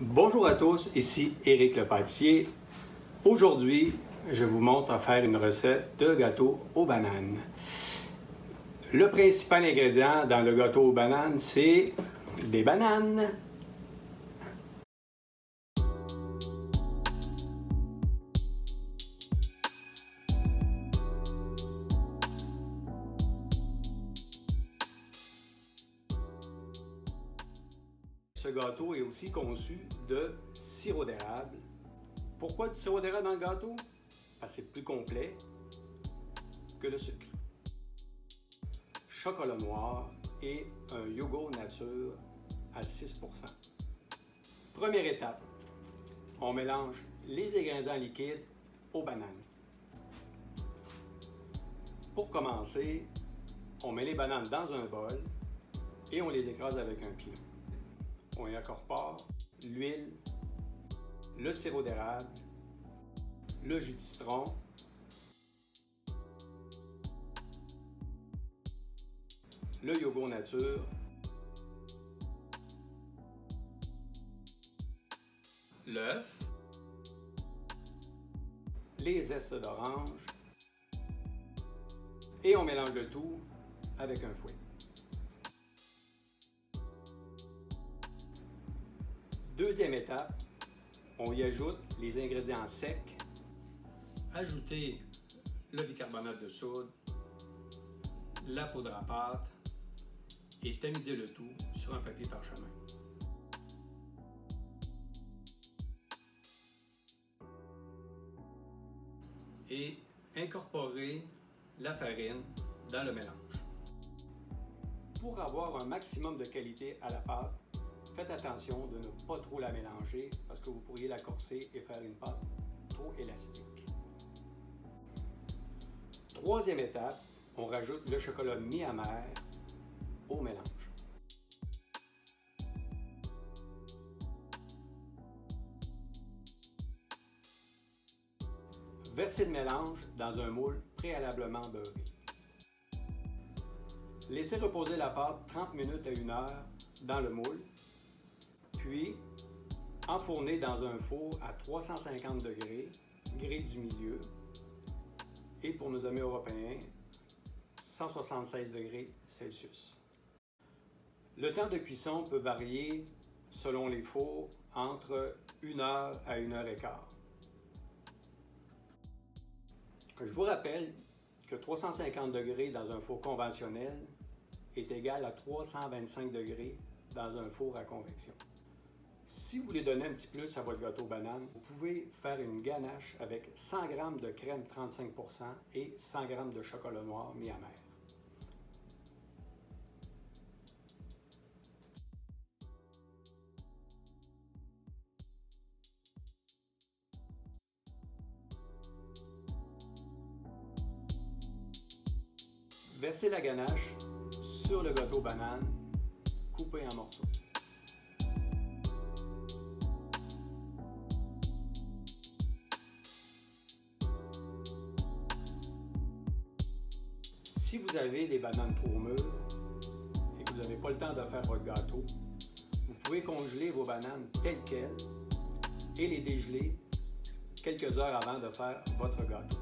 Bonjour à tous, ici Éric le pâtissier. Aujourd'hui, je vous montre à faire une recette de gâteau aux bananes. Le principal ingrédient dans le gâteau aux bananes, c'est des bananes. Ce gâteau est aussi conçu de sirop d'érable. Pourquoi du sirop d'érable dans le gâteau? Parce que c'est plus complet que le sucre. Chocolat noir et un yogourt nature à 6%. Première étape, on mélange les ingrédients liquides aux bananes. Pour commencer, on met les bananes dans un bol et on les écrase avec un pilon. On y incorpore l'huile, le sirop d'érable, le jus de citron, le yogourt nature, l'œuf, les zestes d'orange et on mélange le tout avec un fouet. Deuxième étape, on y ajoute les ingrédients secs. Ajoutez le bicarbonate de soude, la poudre à pâte et tamisez le tout sur un papier parchemin. Et incorporez la farine dans le mélange. Pour avoir un maximum de qualité à la pâte, faites attention de ne pas trop la mélanger parce que vous pourriez la corser et faire une pâte trop élastique. Troisième étape, on rajoute le chocolat mi-amer au mélange. Versez le mélange dans un moule préalablement beurré. Laissez reposer la pâte 30 minutes à 1 heure dans le moule, puis enfournez dans un four à 350 degrés, grille du milieu, et pour nos amis européens, 176 degrés Celsius. Le temps de cuisson peut varier selon les fours entre 1 heure à 1 heure et quart. Je vous rappelle que 350 degrés dans un four conventionnel est égal à 325 degrés dans un four à convection. Si vous voulez donner un petit plus à votre gâteau aux bananes, vous pouvez faire une ganache avec 100 g de crème 35% et 100 g de chocolat noir mi-amer. Versez la ganache sur le gâteau aux bananes, coupé en morceaux. Si vous avez des bananes trop mûres et que vous n'avez pas le temps de faire votre gâteau, vous pouvez congeler vos bananes telles quelles et les dégeler quelques heures avant de faire votre gâteau.